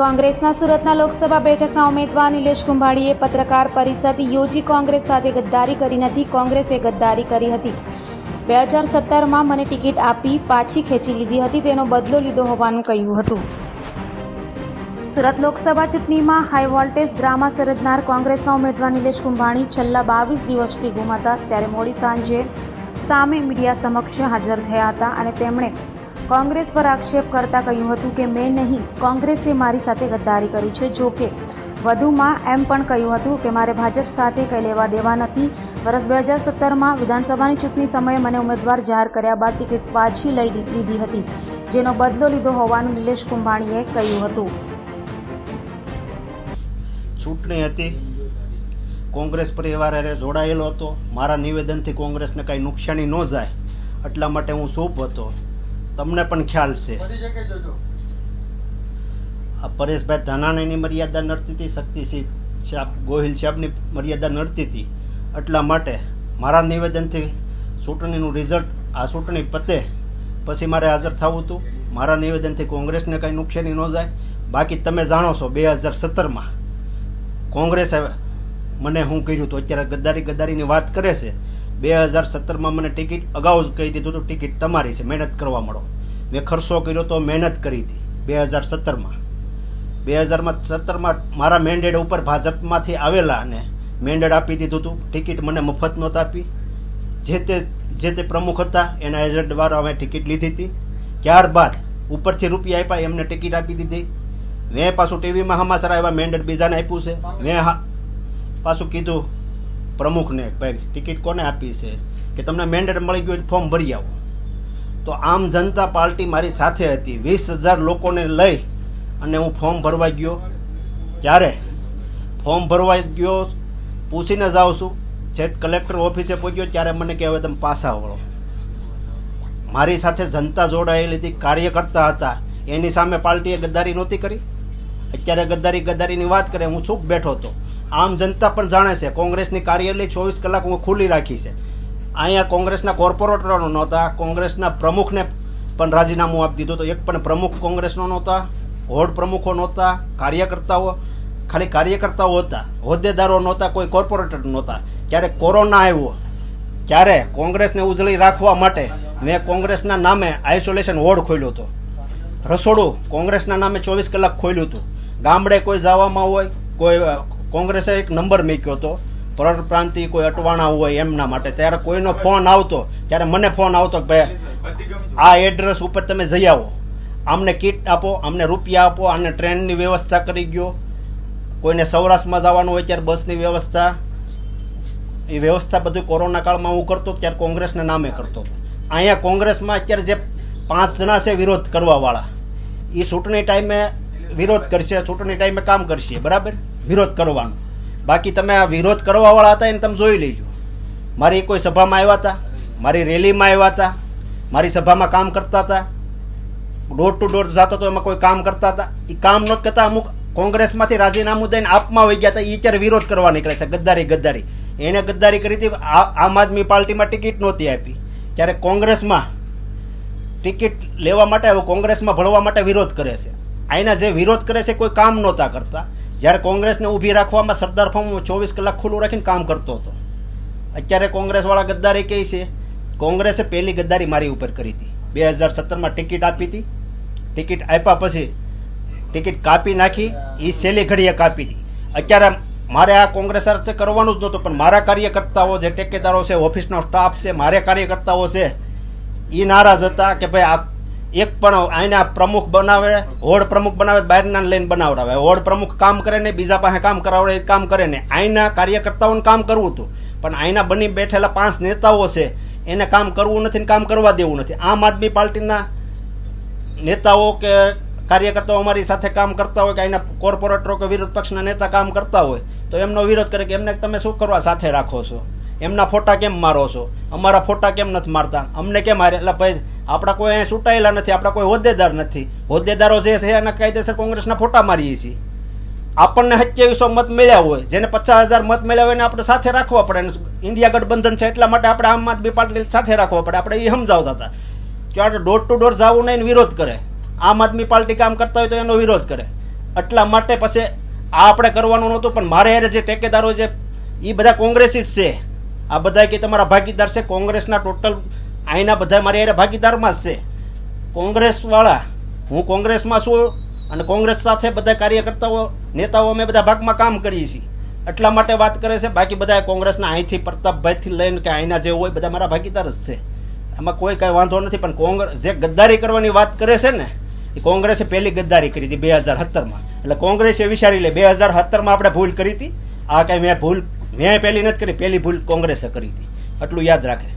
કોંગ્રેસના સુરતના લોકસભા બેઠકના ઉમેદવાર નિલેશ કુંભાણીએ પત્રકાર પરિષદ યોજી કોંગ્રેસ સાથે ગદ્દારી કરી નથી, કોંગ્રેસે ગદ્દારી કરી હતી. 2017માં મને ટિકિટ આપી પાછી ખેંચી લીધી હતી, તેનો બદલો લીધો હોવાનું કહ્યું હતું. સુરત લોકસભા ચૂંટણીમાં હાઈ વોલ્ટેજ ડ્રામા સર્જનાર કોંગ્રેસના ઉમેદવાર નિલેશ કુંભાણી છેલ્લા 22 દિવસથી ગુમ હતા. ત્યારે મોડી સાંજે સામે મીડિયા સમક્ષ હાજર થયા હતા અને તેમણે કોંગ્રેસ પર આક્ષેપ કરતા કહ્યું હતું કે મેં નહીં, કોંગ્રેસે મારી સાથે ગદ્દારી કરી છે. જો કે વધુમાં એમ પણ કહ્યું હતું કે મારે ભાજપ સાથે કંઈ લેવા દેવા નથી. વર્ષ 2017માં વિધાનસભાની ચૂંટણી સમયે મને ઉમેદવાર જાહેર કર્યા બાદ ટિકિટ પાછી લઈ લીધી હતી, જેનો બદલો લીધો હોવાનું નિલેશ કુંભાણીએ કહ્યું હતું. ચૂંટણી હતી, કોંગ્રેસ પરિવાર જોડાયેલો હતો. મારા નિવેદનથી કોંગ્રેસને કાંઈ નુકસાની ન જાય એટલા માટે હું ચૂપ હતો. તમને પણ ખ્યાલ છે આ પરેશભાઈ ધાનાણીની મર્યાદા નડતી હતી, શક્તિસિંહ ગોહિલ સાહેબની મર્યાદા નડતી હતી. એટલા માટે મારા નિવેદનથી ચૂંટણીનું રિઝલ્ટ આ ચૂંટણી પતે પછી મારે હાજર થવું હતું. મારા નિવેદનથી કોંગ્રેસને કાંઈ નુકસાની ન જાય. બાકી તમે જાણો છો 2017માં કોંગ્રેસે મને શું કર્યું હતું. અત્યારે ગદ્દારીની વાત કરે છે. 2017માં મને ટિકિટ અગાઉ જ કહી દીધું હતું, ટિકિટ તમારી છે, મહેનત કરવા મળો. મેં ખર્ચો કર્યો તો મહેનત કરી હતી 2017માં. 2017માં મારા મેન્ડેટ ઉપર ભાજપમાંથી આવેલા અને મેન્ડેટ આપી દીધું હતું. ટિકિટ મને મફત નહોતા આપી. જે તે પ્રમુખ હતા એના એજન્ટ દ્વારા અમે ટિકિટ લીધી હતી. ત્યારબાદ ઉપરથી રૂપિયા આપ્યા, એમને ટિકિટ આપી દીધી. મેં પાછું ટીવીમાં હમાસર આવ્યા, મેન્ડેટ બીજાને આપ્યું છે. મેં પાછું કીધું પ્રમુખને, ભાઈ ટિકિટ કોને આપી છે કે તમને મેન્ડેટ મળી ગયું ફોર્મ ભરી આવો. તો આમ જનતા પાર્ટી મારી સાથે હતી. 20,000 લોકોને લઈ અને હું ફોર્મ ભરવા ગયો. ત્યારે ફોર્મ ભરવા ગયો, પૂછીને જાઉં છું, છેક કલેક્ટર ઓફિસે પહોંચ્યો ત્યારે મને કહે હવે તમે પાછા વળો. મારી સાથે જનતા જોડાયેલી હતી, કાર્યકર્તા હતા, એની સામે પાર્ટીએ ગદ્દારી નહોતી કરી. અત્યારે ગદ્દારીની વાત કરે, હું ચૂપ બેઠો હતો. આમ જનતા પણ જાણે છે કોંગ્રેસની કાર્યાલય 24 કલાક હું ખુલ્લી રાખી છે. અહીંયા કોંગ્રેસના કોર્પોરેટરો નહોતા, કોંગ્રેસના પ્રમુખને પણ રાજીનામું આપી દીધું. તો એક પણ પ્રમુખ કોંગ્રેસનો નહોતા, વોર્ડ પ્રમુખો નહોતા, કાર્યકર્તાઓ ખાલી કાર્યકર્તાઓ હતા, હોદ્દેદારો નહોતા, કોઈ કોર્પોરેટર નહોતા. જ્યારે કોરોના આવ્યો ત્યારે કોંગ્રેસને ઉજળી રાખવા માટે મેં કોંગ્રેસના નામે આઇસોલેશન વોર્ડ ખોલ્યો હતો. રસોડું કોંગ્રેસના નામે 24 કલાક ખોલ્યું હતું. ગામડે કોઈ જવામાં હોય, કોઈ કોંગ્રેસે એક નંબર મૂક્યો હતો પરપ્રાંતિ, કોઈ અટવાણા હોય એમના માટે. ત્યારે કોઈનો ફોન આવતો, ત્યારે મને ફોન આવતો કે ભાઈ આ એડ્રેસ ઉપર તમે જઈ આવો, આમને કીટ આપો, આમને રૂપિયા આપો, આને ટ્રેનની વ્યવસ્થા કરી ગયો. કોઈને સૌરાષ્ટ્રમાં જવાનું હોય ત્યારે બસની વ્યવસ્થા, એ વ્યવસ્થા બધું કોરોના કાળમાં હું કરતો, ત્યારે કોંગ્રેસના નામે કરતો. અહીંયા કોંગ્રેસમાં અત્યારે જે 5 જણા છે વિરોધ કરવાવાળા, એ ચૂંટણી ટાઈમે વિરોધ કરશે, ચૂંટણી ટાઈમે કામ કરશે, બરાબર, વિરોધ કરવાનો. બાકી તમે આ વિરોધ કરવાવાળા હતા એને તમે જોઈ લેજો. મારી કોઈ સભામાં આવ્યા હતા, મારી રેલીમાં આવ્યા હતા, મારી સભામાં કામ કરતા હતા, ડોર ટુ ડોર જતો તો એમાં કોઈ કામ કરતા હતા. એ કામ નહોતા કરતા. અમુક કોંગ્રેસમાંથી રાજીનામું દઈને આપમાં વહી ગયા હતા. એ અત્યારે વિરોધ કરવા નીકળે છે. ગદ્દારી એને ગદ્દારી કરી હતી. આમ આદમી પાર્ટીમાં ટિકિટ નહોતી આપી, ત્યારે કોંગ્રેસમાં ટિકિટ લેવા માટે, હવે કોંગ્રેસમાં ભળવા માટે વિરોધ કરે છે. અહીંના જે વિરોધ કરે છે કોઈ કામ નહોતા કરતા. જ્યારે કોંગ્રેસને ઊભી રાખવામાં સરદાર ફાર્મ 24 કલાક ખુલ્લું રાખીને કામ કરતો હતો. અત્યારે કોંગ્રેસવાળા ગદ્દારી કહે છે. કોંગ્રેસે પહેલી ગદ્દારી મારી ઉપર કરી હતી. 2017માં ટિકિટ આપી હતી. ટિકિટ આપ્યા પછી ટિકિટ કાપી નાખી, એ છેલ્લી ઘડીએ કાપી હતી. અત્યારે મારે આ કોંગ્રેસ સાથે કરવાનું જ નહોતું, પણ મારા કાર્યકર્તાઓ જે ટેકેદારો છે, ઓફિસનો સ્ટાફ છે, મારે કાર્યકર્તાઓ છે, એ નારાજ હતા કે ભાઈ આ એક પણ અહીંના પ્રમુખ બનાવે, વોર્ડ પ્રમુખ બનાવે, બહારના લઈને બનાવડાવે. વોર્ડ પ્રમુખ કામ કરે ને બીજા પાસે કામ કરાવડે, કામ કરે ને. અહીંના કાર્યકર્તાઓને કામ કરવું હતું, પણ અહીંના બની બેઠેલા 5 નેતાઓ છે એને કામ કરવું નથી ને કામ કરવા દેવું નથી. આમ આદમી પાર્ટીના નેતાઓ કે કાર્યકર્તાઓ અમારી સાથે કામ કરતા હોય, કે અહીંના કોર્પોરેટરો કે વિરોધ પક્ષના નેતા કામ કરતા હોય તો એમનો વિરોધ કરે કે એમને તમે શું કરવા સાથે રાખો છો, એમના ફોટા કેમ મારો છો, અમારા ફોટા કેમ નથી મારતા, અમને કેમ મારે. એટલે ભાઈ આપણા કોઈ અહીંયા ચૂંટાયેલા નથી, આપણા કોઈ હોદ્દેદાર નથી. હોદ્દેદારો જે છે એના કાયદેસર કોંગ્રેસના ફોટા મારીએ છીએ. આપણને 2700 મત મળ્યા હોય, જેને 50,000 મત મળ્યા હોય એને આપણે સાથે રાખવા પડે. ઇન્ડિયા ગઠબંધન છે એટલા માટે આપણે આમ આદમી પાર્ટી સાથે રાખવા પડે. આપણે એ સમજાવતા હતા કે ડોર ટુ ડોર જવું નહીં, વિરોધ કરે. આમ આદમી પાર્ટી કામ કરતા હોય તો એનો વિરોધ કરે. એટલા માટે પછી આ આપણે કરવાનું નહોતું, પણ મારે યારે જે ટેકેદારો છે એ બધા કોંગ્રેસી જ છે. આ બધા કે તમારા ભાગીદાર છે કોંગ્રેસના, ટોટલ અહીંના બધા મારી યારે ભાગીદારમાં જ છે. કોંગ્રેસવાળા, હું કોંગ્રેસમાં છું અને કોંગ્રેસ સાથે બધા કાર્યકર્તાઓ નેતાઓ અમે બધા ભાગમાં કામ કરીએ છીએ, એટલા માટે વાત કરે છે. બાકી બધા કોંગ્રેસના અહીંથી પ્રતાપભાઈથી લઈને કે અહીંના જે હોય બધા મારા ભાગીદાર જ છે, એમાં કોઈ કાંઈ વાંધો નથી. પણ કોંગ્રેસ જે ગદ્દારી કરવાની વાત કરે છે ને, એ કોંગ્રેસે પહેલી ગદ્દારી કરી હતી 2017માં. એટલે કોંગ્રેસે વિચારી લે 2017માં આપણે ભૂલ કરી હતી, આ કાંઈ મેં પહેલી નથી કરી, પહેલી ભૂલ કોંગ્રેસે કરી હતી, એટલું યાદ રાખે.